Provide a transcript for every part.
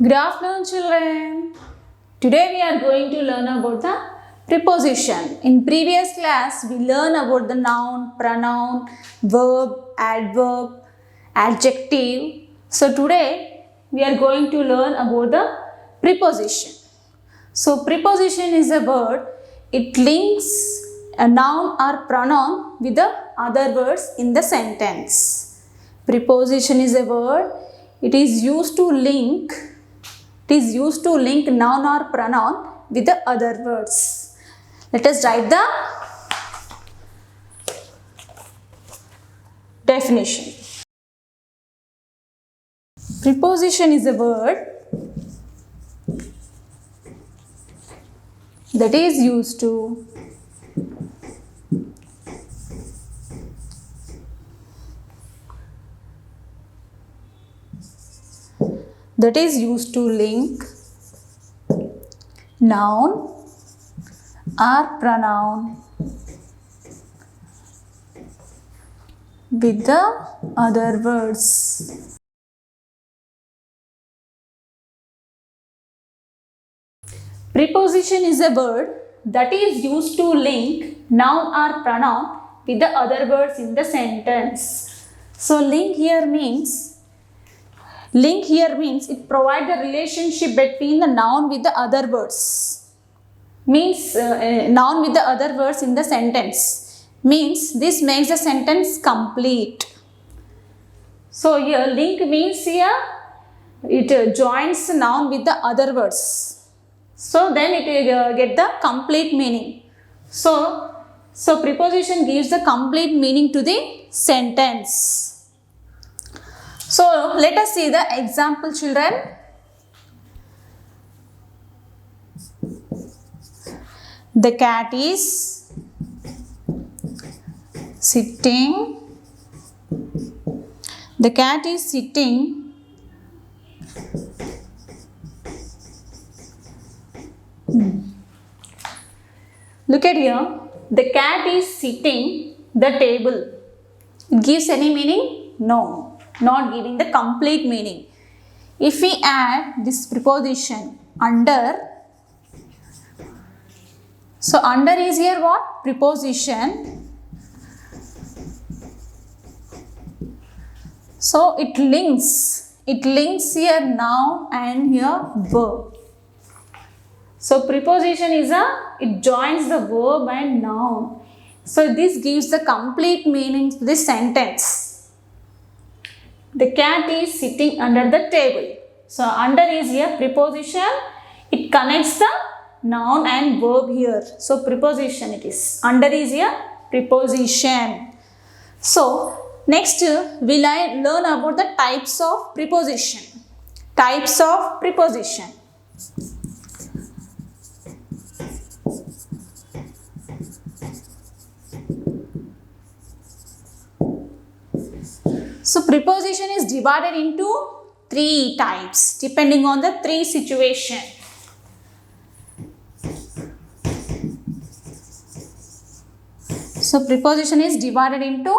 Good afternoon, children. Today we are going to learn about the preposition. In previous class, we learned about the noun, pronoun, verb, adverb, adjective. So today we are going to learn about the preposition. So preposition is a word. It links a noun or pronoun with the other words in the sentence. Preposition is a word. It is used to link noun or pronoun with the other words. Let us write the definition. Preposition is a word that is used to link noun or pronoun with the other words. Preposition is a word that is used to link noun or pronoun with the other words in the sentence. So link here means it provides the relationship between the noun with the other words. Noun with the other words in the sentence. Means this makes the sentence complete. So here link means here it joins noun with the other words. So then it will get the complete meaning. So preposition gives the complete meaning to the sentence. So let us see the example, children. The cat is sitting. The cat is sitting Look at here. The cat is sitting the table. It gives any meaning? No, not giving the complete meaning. If we add this preposition under, so under is here what? Preposition. So it links here noun and here verb. So preposition is it joins the verb and noun. So this gives the complete meaning to this sentence. The cat is sitting under the table. So under is here preposition. It connects the noun and verb here. So preposition it is. Under is here preposition. So next we'll learn about the types of preposition. Types of preposition. So preposition is divided into 3 types depending on the 3 situations. So preposition is divided into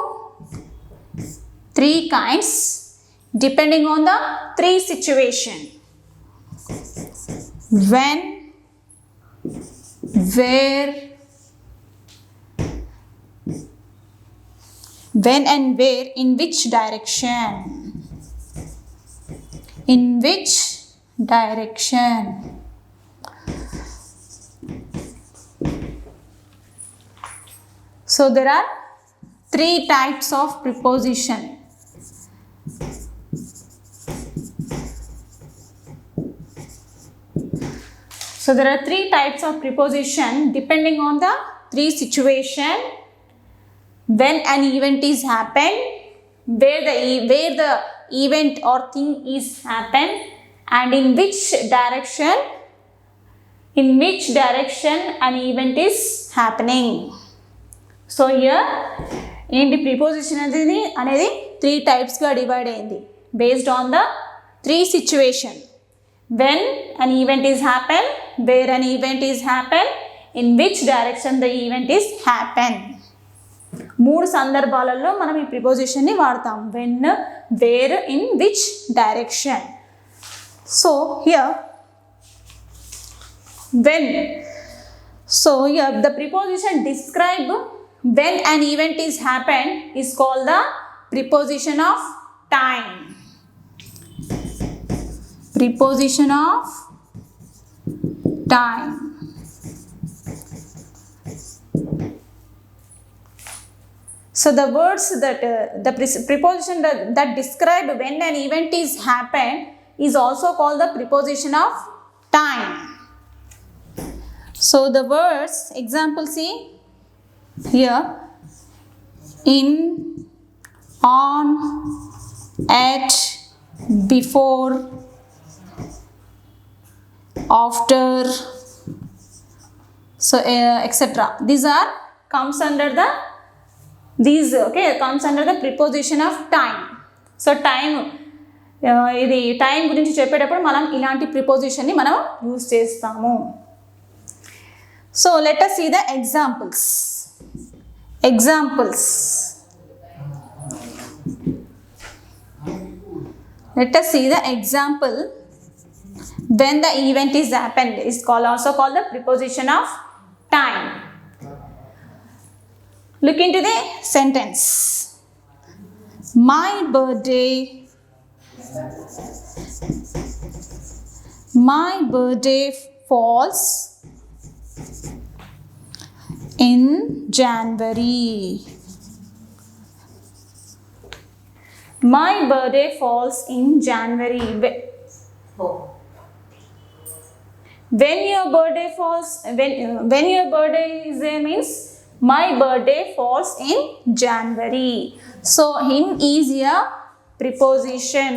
3 kinds depending on the 3 situations. When, where, when and where, in which direction. In which direction. So there are 3 types of preposition. So there are 3 types of preposition depending on the 3 situations. When an event is happened, where the event or thing is happened, and in which direction an event is happening. So here in the preposition anedi 3 types ga divide ayindi based on the 3 situations. When an event is happened, where an event is happened, in which direction the event is happened. 3 సందర్భాలలో మనం ఈ preposition ని వాడతాం. when, where, in which direction. So here when, so here the preposition describe when an event is happened is called the preposition of time. Preposition of time. So the words that the preposition that describe when an event is happened is also called the preposition of time. So the words example, see here, in, on, at, before, after, so etc. These are comes under the comes under the preposition of time. So time ఇది time గురించి చెప్పేటప్పుడు మనం ఇలాంటి ప్రిపోజిషన్ని మనం use చేస్తాము. So let us see the examples. Let us see the example when the event is happened is also called the preposition of time. Look into the sentence. My birthday falls in January. My birthday falls in January. When your birthday falls, when your birthday is there means my birthday falls in January. So in is a preposition.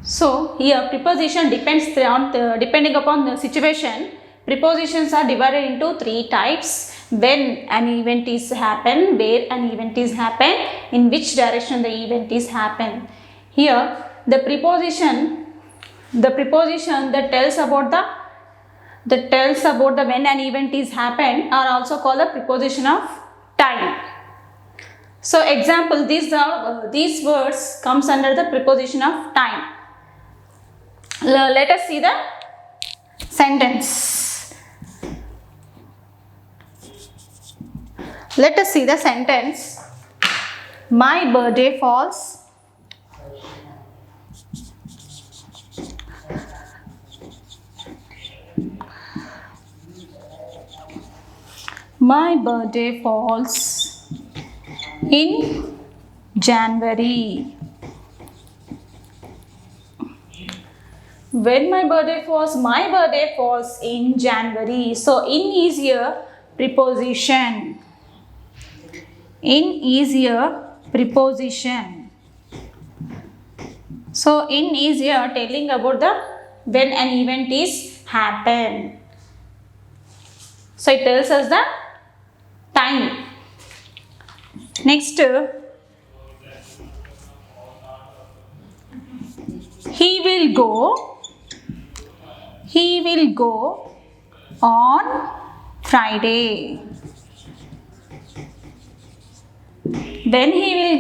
So here preposition depending upon the situation. Prepositions are divided into three types. When an event is happen, where an event is happen, in which direction the event is happen. Here the preposition that tells about the when an event is happened are also called the preposition of time. So example, these words comes under the preposition of time. Let us see the sentence. Let us see the sentence. My birthday falls in January. When my birthday falls in January. So in is here preposition. So in is here telling about the when an event is happen. So it tells us the time. Next, he will go on Friday. When he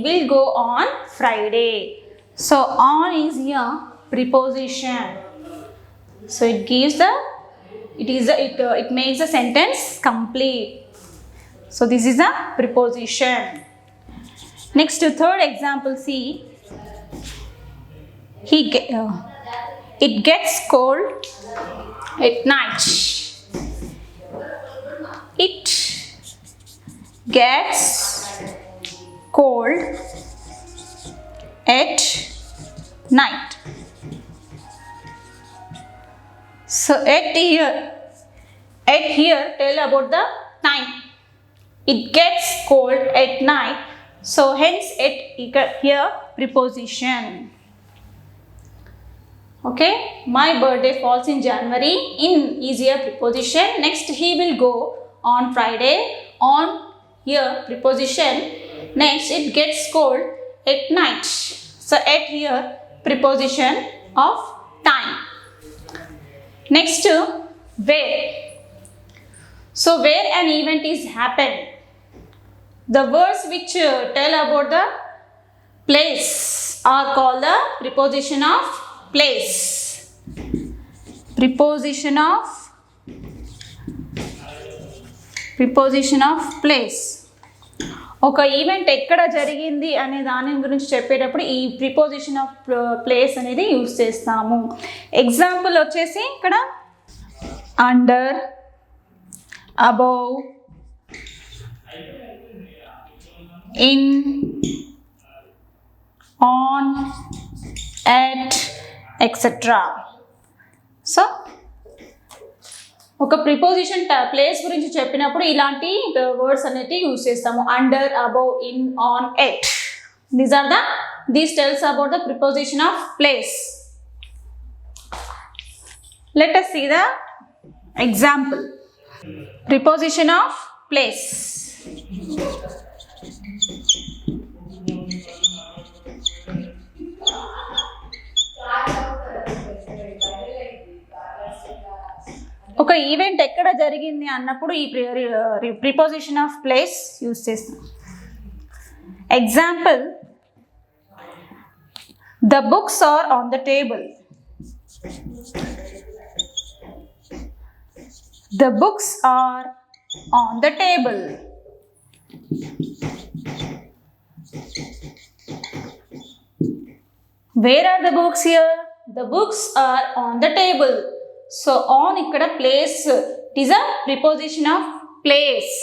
will go on Friday. So on is here preposition. So it gives it makes the sentence complete. So this is a preposition. Next, third example, see. It gets cold at night. It gets cold at night. So at here tell about the time. It gets cold at night. So hence at here preposition. Okay, my birthday falls in January. In is here preposition. Next, he will go on Friday. On here preposition. Next, it gets cold at night. So at here preposition of time. Next, where. So where an event is happened. The words which tell about the place are called the preposition of place. Preposition of place. ఒక event ఎక్కడ జరిగింది అనే దాని గురించి చెప్పేటప్పుడు ఈ preposition of place అనేది use చేస్తాము. ఎగ్జాంపుల్ వచ్చేసి ఇక్కడ under, above, in, on, at etcetera. So ఒక ప్రిపోజిషన్ ప్లేస్ గురించి చెప్పినప్పుడు ఇలాంటి వర్డ్స్ అనేవి యూజ్ చేస్తాము. Under, above, in, on, at. These tells about the preposition of place. Let us see the example. Preposition of place. ఒక event ఎక్కడ జరిగింది అన్నప్పుడు ఈ ప్రిపోజిషన్ ఆఫ్ ప్లేస్ యూజ్ చేస్తాం. Example, the books are on the table. The books are on the table. Where are the books here? The books are on the table. So on ikkada place, it is a preposition of place.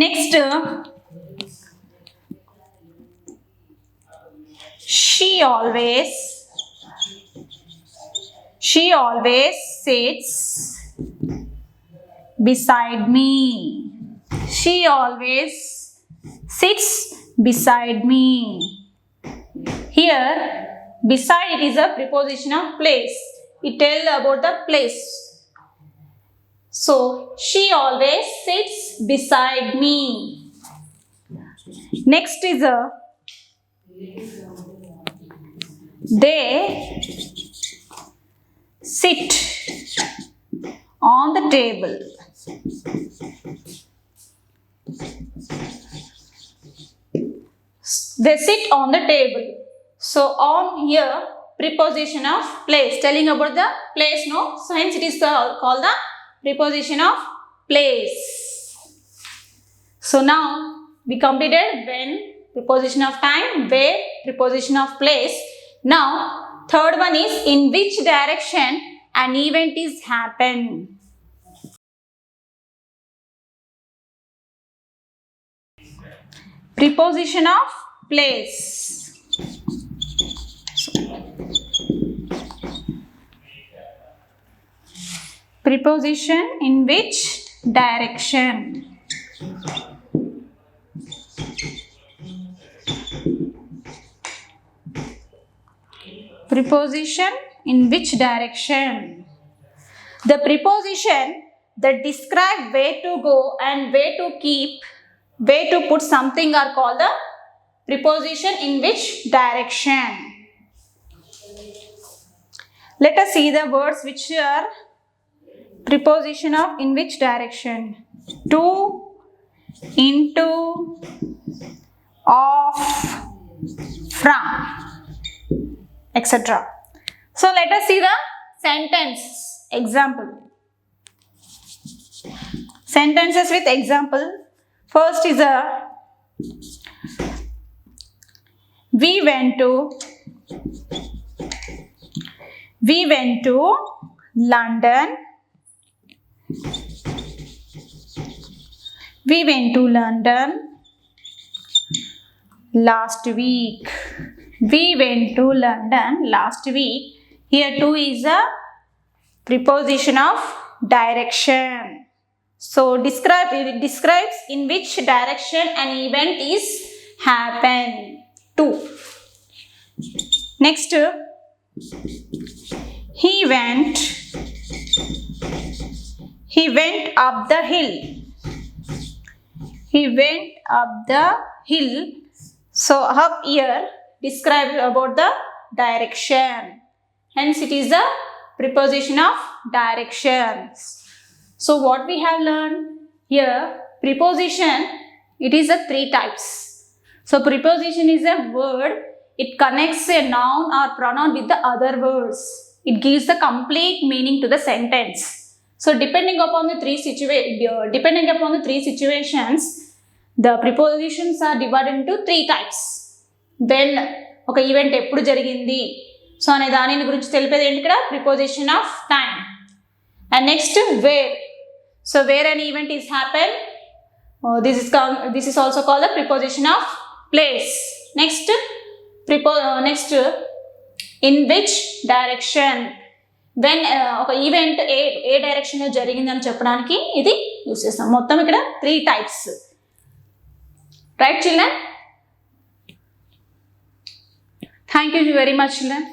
Next, she always sits beside me. She always sits beside me. Here beside it is a preposition of place. It tells about the place. So she always sits beside me. Next is a they sit on the table. They sit on the table. So on here preposition of place, telling about the place, no? So hence it is called the preposition of place. So now we completed when, preposition of time, where, preposition of place. Now third one is in which direction an event is happened. Preposition of place. Preposition in which direction. Preposition in which direction. The preposition that describe where to go and where to keep, where to put something are called the preposition in which direction. Let us see the words which are preposition of in which direction. To, into, of, from, etc. So let us see the sentence example. Sentences with example. First is a we went to London. We went to London last week. We went to London last week. Here to is a preposition of direction. So it describes in which direction an event is happened to. Next, he went up the hill. He went up the hill. So up here describe about the direction. Hence it is the preposition of directions. So what we have learned here, preposition, it is a three types. So preposition is a word it connects a noun or pronoun with the other words. It gives the complete meaning to the sentence. So depending upon the three situations, the prepositions are divided into 3 types. When ఒక event ఎప్పుడు జరిగింది so అనే దానిని గురించి తెలిపేది ఏంటి ఇక్కడ preposition of time. And next where. So where an event is happen, this is also called the preposition of place. Next in which direction. When ఒక event ఏ డైరెక్షన్లో జరిగిందని చెప్పడానికి ఇది యూస్ చేస్తాం. మొత్తం ఇక్కడ 3 types. Right children? Thank you very much children.